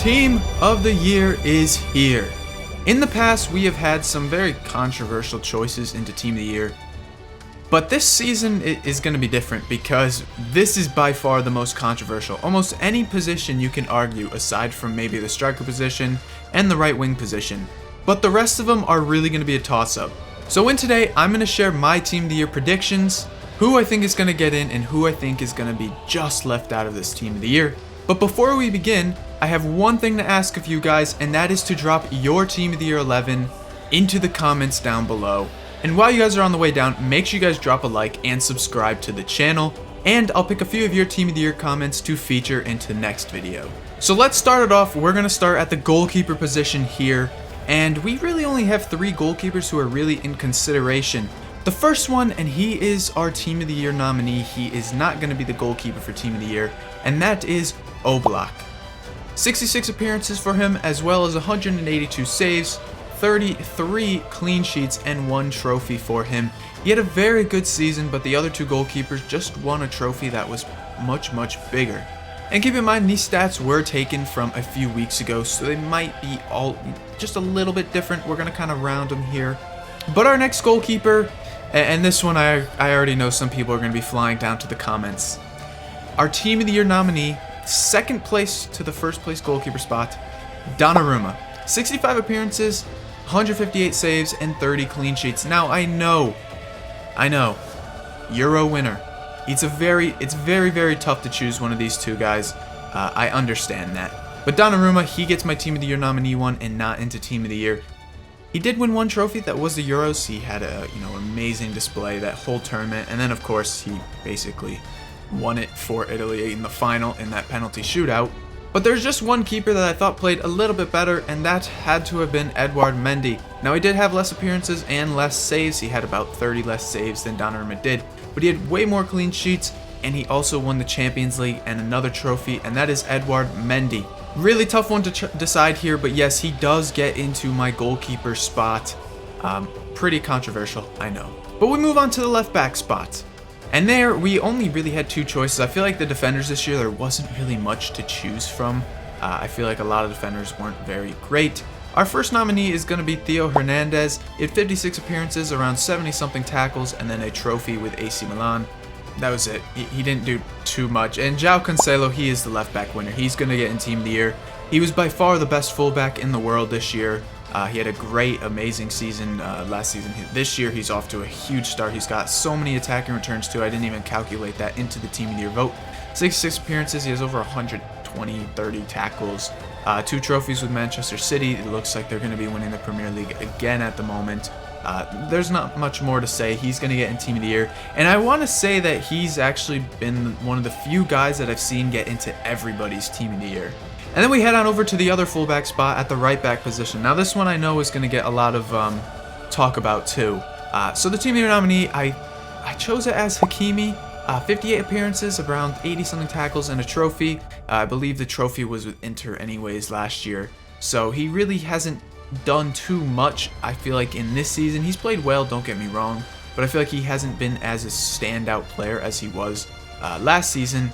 Team of the Year is here. In the past, we have had some very controversial choices into Team of the Year, but this season is going to be different because this is by far the most controversial. Almost any position you can argue, aside from maybe the striker position and the right wing position, but the rest of them are really going to be a toss-up. So in today, I'm going to share my Team of the Year predictions, who I think is going to get in and who I think is going to be just left out of this Team of the Year. But before we begin, I have one thing to ask of you guys, and that is to drop your Team of the Year 11 into the comments down below. And while you guys are on the way down, make sure you guys drop a like and subscribe to the channel, and I'll pick a few of your Team of the Year comments to feature into the next video. So let's start it off. We're going to start at the goalkeeper position here, and we really only have 3 goalkeepers who are really in consideration. The first one, and he is our Team of the Year nominee, he is not going to be the goalkeeper for Team of the Year, and that is Oblak. 66 appearances for him, as well as 182 saves, 33 clean sheets, and 1 trophy for him. He had a very good season, but the other 2 goalkeepers just won a trophy that was much bigger. And keep in mind, these stats were taken from a few weeks ago, so they might be all just a little bit different. We're going to kind of round them here. But our next goalkeeper, and this one I already know some people are going to be flying down to the comments. Our Team of the Year nominee, second place to the first place goalkeeper spot, Donnarumma. 65 appearances, 158 saves, and 30 clean sheets. Now I know, Euro winner. It's very tough to choose one of these two guys. I understand that. But Donnarumma, he gets my Team of the Year nominee one and not into Team of the Year. He did win 1 trophy, that was the Euros. He had a amazing display that whole tournament, and then of course he basically won it for Italy in the final in that penalty shootout. But there's just one keeper that I thought played a little bit better, and that had to have been Edouard Mendy. Now he did have less appearances and less saves. He had about 30 less saves than Donnarumma did, but he had way more clean sheets, and he also won the Champions League and another trophy, and that is Edouard Mendy. Really tough one to decide here, but yes, he does get into my goalkeeper spot. Pretty controversial, I know. But we move on to the left back spot. And there, we only really had 2 choices. I feel like the defenders this year, there wasn't really much to choose from. I feel like a lot of defenders weren't very great. Our first nominee is going to be Theo Hernandez. He had 56 appearances, around 70-something tackles, and then a trophy with AC Milan. That was it. He didn't do too much. And João Cancelo, he is the left back winner. He's going to get in Team of the Year. He was by far the best fullback in the world this year. He had a great, amazing season last season. This year, he's off to a huge start. He's got so many attacking returns, too. I didn't even calculate that into the Team of the Year vote. 66 appearances. He has over 120, 30 tackles. 2 trophies with Manchester City. It looks like they're going to be winning the Premier League again at the moment. There's not much more to say. He's going to get in Team of the Year. And I want to say that he's actually been one of the few guys that I've seen get into everybody's Team of the Year. And then we head on over to the other fullback spot at the right back position. Now this one I know is going to get a lot of talk about too. So the Team of the Year nominee, I chose it as Hakimi. 58 appearances, around 80-something tackles, and a trophy. I believe the trophy was with Inter anyways last year. So he really hasn't done too much, I feel like, in this season. He's played well, don't get me wrong, but I feel like he hasn't been as a standout player as he was last season.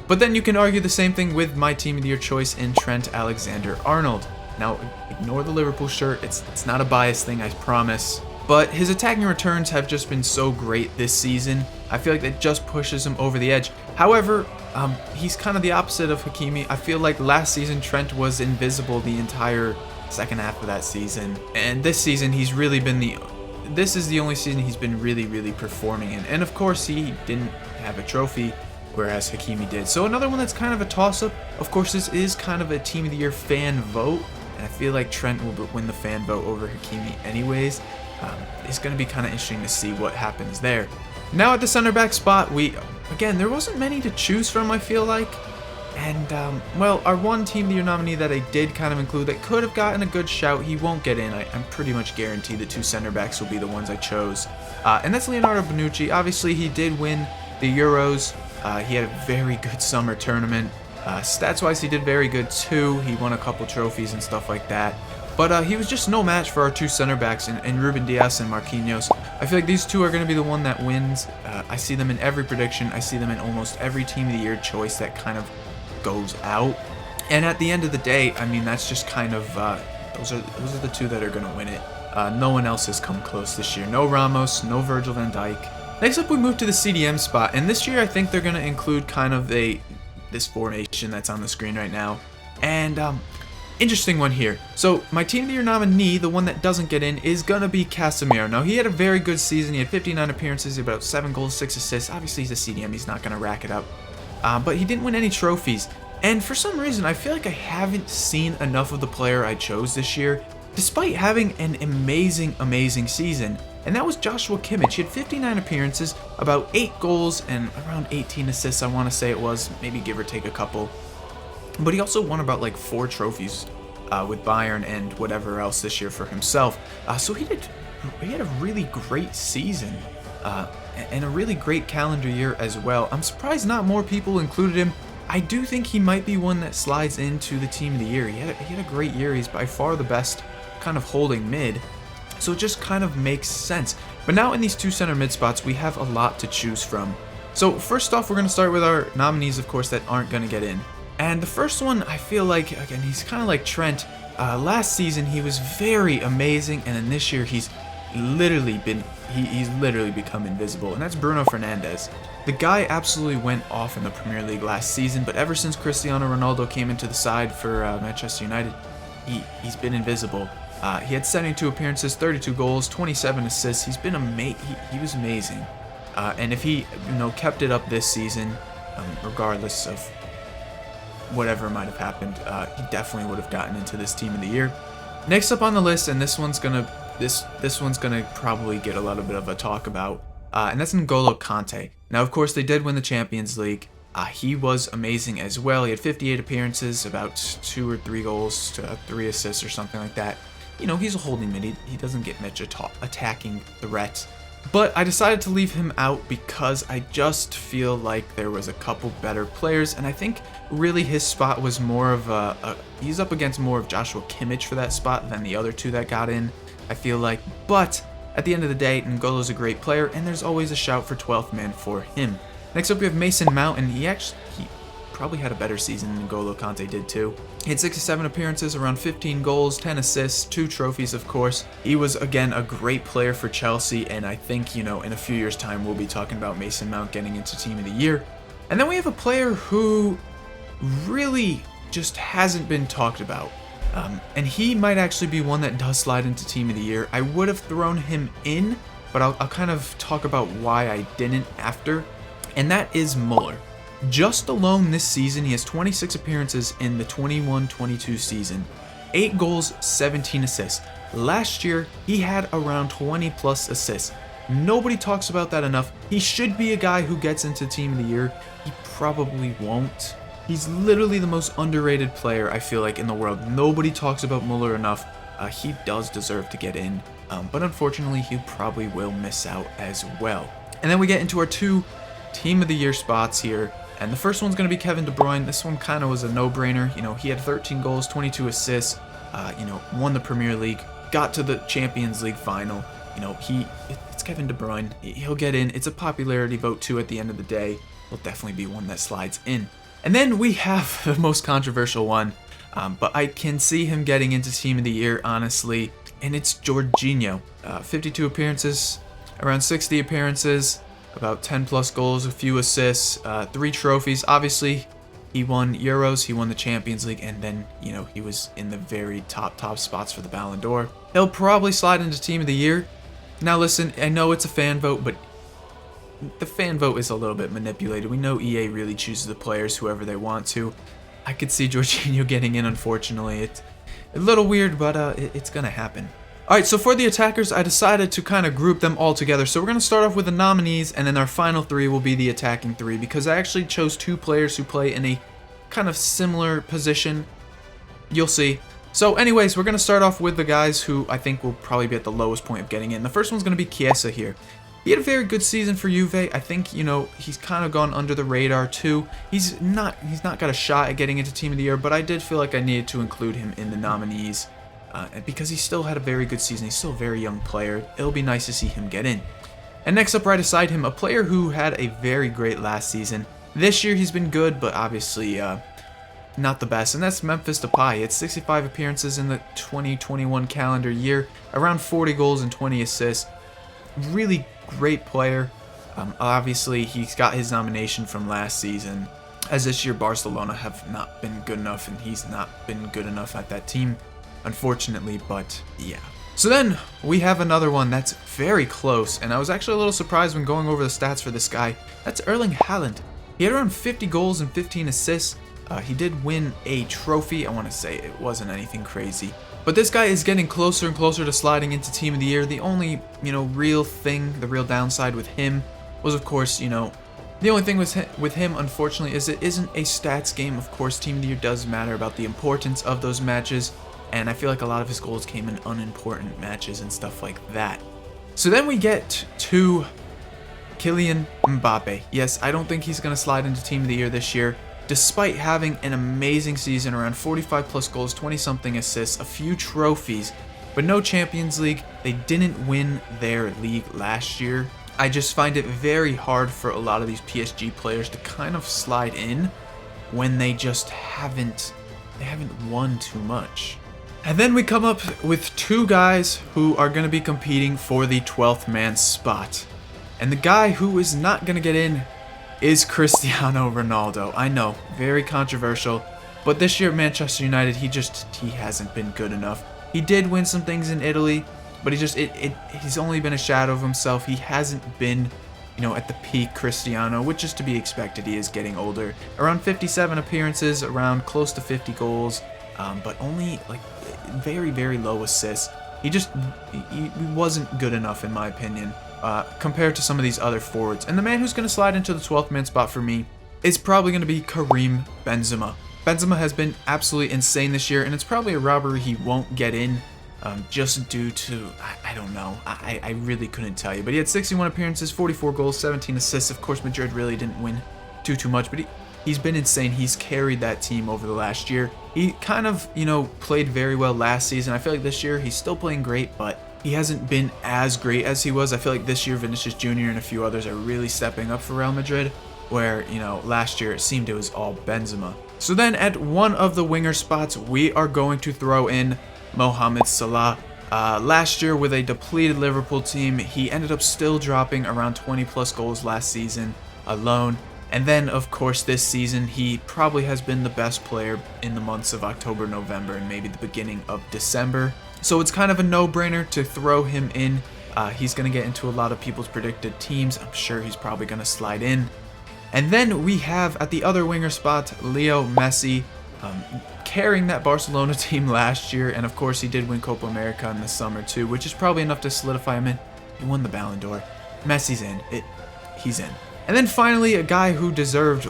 But then you can argue the same thing with my Team of the Year choice in Trent Alexander-Arnold. Now, ignore the Liverpool shirt. It's not a biased thing, I promise. But his attacking returns have just been so great this season. I feel like that just pushes him over the edge. However, he's kind of the opposite of Hakimi. I feel like last season Trent was invisible the entire second half of that season. And this season he's really been this is the only season he's been really performing in. And of course he didn't have a trophy, whereas Hakimi did. So another one that's kind of a toss-up. Of course, this is kind of a Team of the Year fan vote, and I feel like Trent will win the fan vote over Hakimi anyways. It's going to be kind of interesting to see what happens there. Now at the center back spot, again, there wasn't many to choose from, I feel like. And, well, our one Team of the Year nominee that I did kind of include that could have gotten a good shout, he won't get in. I'm pretty much guaranteed the 2 center backs will be the ones I chose. And that's Leonardo Bonucci. Obviously, he did win the Euros. He had a very good summer tournament. Stats-wise, he did very good too. He won a couple trophies and stuff like that. But he was just no match for our 2 center backs in Ruben Dias and Marquinhos. I feel like these 2 are going to be the one that wins. I see them in every prediction. I see them in almost every Team of the Year choice that kind of goes out. And at the end of the day, I mean, that's just kind of, those are the two that are going to win it. No one else has come close this year. No Ramos, no Virgil van Dijk. Next up, we move to the CDM spot, and this year I think they're going to include kind of this formation that's on the screen right now. And interesting one here. So my Team of the Year nominee, the one that doesn't get in, is going to be Casemiro. Now, he had a very good season. He had 59 appearances, about 7 goals, 6 assists. Obviously, he's a CDM. He's not going to rack it up. But he didn't win any trophies. And for some reason, I feel like I haven't seen enough of the player I chose this year, despite having an amazing season. And that was Joshua Kimmich. He had 59 appearances, about 8 goals, and around 18 assists, I want to say it was, maybe give or take a couple. But he also won about like 4 trophies with Bayern and whatever else this year for himself. So he had a really great season and a really great calendar year as well. I'm surprised not more people included him. I do think he might be one that slides into the Team of the Year. He had a great year. He's by far the best kind of holding mid. So it just kind of makes sense. But now in these 2 center mid spots, we have a lot to choose from. So first off, we're going to start with our nominees, of course, that aren't going to get in. And the first one, I feel like, again, he's kind of like Trent. Last season, he was very amazing. And then this year, he's literally become invisible. And that's Bruno Fernandes. The guy absolutely went off in the Premier League last season. But ever since Cristiano Ronaldo came into the side for Manchester United, he's been invisible. He had 72 appearances, 32 goals, 27 assists. He's been he was amazing. And if he kept it up this season, regardless of whatever might have happened, he definitely would have gotten into this Team of the Year. Next up on the list, and this one's gonna probably get a little bit of a talk about, and that's N'Golo Kante. Now, of course, they did win the Champions League. He was amazing as well. He had 58 appearances, about 2 or 3 goals to 3 assists or something like that. He's a holding mid. He doesn't get much attacking threats. But I decided to leave him out because I just feel like there was a couple better players, and I think really his spot was more of he's up against more of Joshua Kimmich for that spot than the other 2 that got in, I feel like. But at the end of the day, N'Golo's a great player, and there's always a shout for 12th man for him. Next up, we have Mason Mount, and he probably had a better season than N'Golo Kante did too. He had 67 appearances, around 15 goals, 10 assists, 2 trophies, of course. He was, again, a great player for Chelsea, and I think, in a few years' time, we'll be talking about Mason Mount getting into Team of the Year. And then we have a player who really just hasn't been talked about. And he might actually be one that does slide into Team of the Year. I would have thrown him in, but I'll kind of talk about why I didn't after. And that is Muller. Just alone this season, he has 26 appearances in the 21-22 season, 8 goals, 17 assists. Last year, he had around 20 plus assists. Nobody talks about that enough. He should be a guy who gets into Team of the Year. He probably won't. He's literally the most underrated player, I feel like, in the world. Nobody talks about Muller enough. He does deserve to get in, but unfortunately, he probably will miss out as well. And then we get into our 2 Team of the Year spots here. And the first one's going to be Kevin De Bruyne. This one kind of was a no-brainer. He had 13 goals, 22 assists, won the Premier League, got to the Champions League final. It's Kevin De Bruyne. He'll get in. It's a popularity vote, too, at the end of the day. He'll definitely be one that slides in. And then we have the most controversial one, but I can see him getting into Team of the Year, honestly, and it's Jorginho. 52 appearances, around 60 appearances, about 10 plus goals, a few assists, 3 trophies. Obviously, he won Euros, he won the Champions League, and then, he was in the very top spots for the Ballon d'Or. He'll probably slide into Team of the Year. Now listen, I know it's a fan vote, but the fan vote is a little bit manipulated. We know EA really chooses the players whoever they want to. I could see Jorginho getting in, unfortunately. It's a little weird, but it's going to happen. Alright, so for the attackers, I decided to kind of group them all together. So we're going to start off with the nominees, and then our final 3 will be the attacking 3, because I actually chose 2 players who play in a kind of similar position. You'll see. So anyways, we're going to start off with the guys who I think will probably be at the lowest point of getting in. The first one's going to be Chiesa here. He had a very good season for Juve. I think, he's kind of gone under the radar too. He's not got a shot at getting into Team of the Year, but I did feel like I needed to include him in the nominees. Because he still had a very good season. He's still a very young player. It'll be nice to see him get in. And next up right beside him, a player who had a very great last season. This year he's been good, but obviously not the best, and that's Memphis Depay. He had 65 appearances in the 2021 calendar year, around 40 goals and 20 assists. Really great player. Obviously, he's got his nomination from last season, as this year Barcelona have not been good enough, and he's not been good enough at that team, unfortunately, but yeah. So then we have another one that's very close, and I was actually a little surprised when going over the stats for this guy. That's Erling Haaland. He had around 50 goals and 15 assists. He did win a trophy. I want to say it wasn't anything crazy. But this guy is getting closer and closer to sliding into Team of the Year. The only, real thing, the real downside with him was, of course, the only thing with him, unfortunately, is it isn't a stats game. Of course, Team of the Year does matter about the importance of those matches, and I feel like a lot of his goals came in unimportant matches and stuff like that. So then we get to Kylian Mbappe. Yes, I don't think he's going to slide into Team of the Year this year, despite having an amazing season, around 45 plus goals, 20-something assists, a few trophies, but no Champions League. They didn't win their league last year. I just find it very hard for a lot of these PSG players to kind of slide in when they just haven't won too much. And then we come up with two guys who are going to be competing for the 12th man spot. And the guy who is not going to get in is Cristiano Ronaldo. I know, very controversial, but this year at Manchester United, he hasn't been good enough. He did win some things in Italy, but he's only been a shadow of himself. He hasn't been, at the peak Cristiano, which is to be expected. He is getting older. Around 57 appearances, around close to 50 goals, but only very, very low assists. He wasn't good enough, in my opinion, compared to some of these other forwards. And the man who's going to slide into the 12th man spot for me is probably going to be Karim Benzema. Benzema has been absolutely insane this year, and it's probably a robbery he won't get in, just due to, I don't know, I really couldn't tell you. But he had 61 appearances, 44 goals, 17 assists. Of course, Madrid really didn't win too much, but he's been insane. He's carried that team over the last year. He kind of, played very well last season. I feel like this year he's still playing great, but he hasn't been as great as he was. I feel like this year Vinicius Jr. and a few others are really stepping up for Real Madrid, where, last year it seemed it was all Benzema. So then at one of the winger spots, we are going to throw in Mohamed Salah. Last year with a depleted Liverpool team, he ended up still dropping around 20 plus goals last season alone. And then, of course, this season, he probably has been the best player in the months of October, November, and maybe the beginning of December. So it's kind of a no-brainer to throw him in. He's going to get into a lot of people's predicted teams. I'm sure he's probably going to slide in. And then we have, at the other winger spot, Leo Messi, carrying that Barcelona team last year. And, of course, he did win Copa America in the summer, too, which is probably enough to solidify him in. He won the Ballon d'Or. Messi's in. He's in. And then finally, a guy who deserves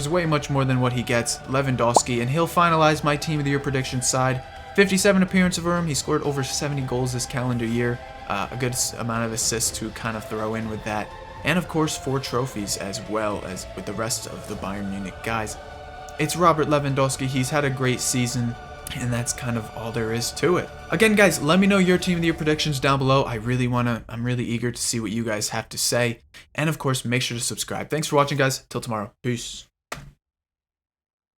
way much more than what he gets, Lewandowski, and he'll finalize my Team of the Year prediction side. 57 appearances for him. He scored over 70 goals this calendar year. A good amount of assists to kind of throw in with that. And of course, 4 trophies as well as with the rest of the Bayern Munich guys. It's Robert Lewandowski. He's had a great season, and that's kind of all there is to it. Again, guys, let me know your Team of the Year predictions down below. I'm really eager to see what you guys have to say. And of course, make sure to subscribe. Thanks for watching, guys. Till tomorrow. Peace.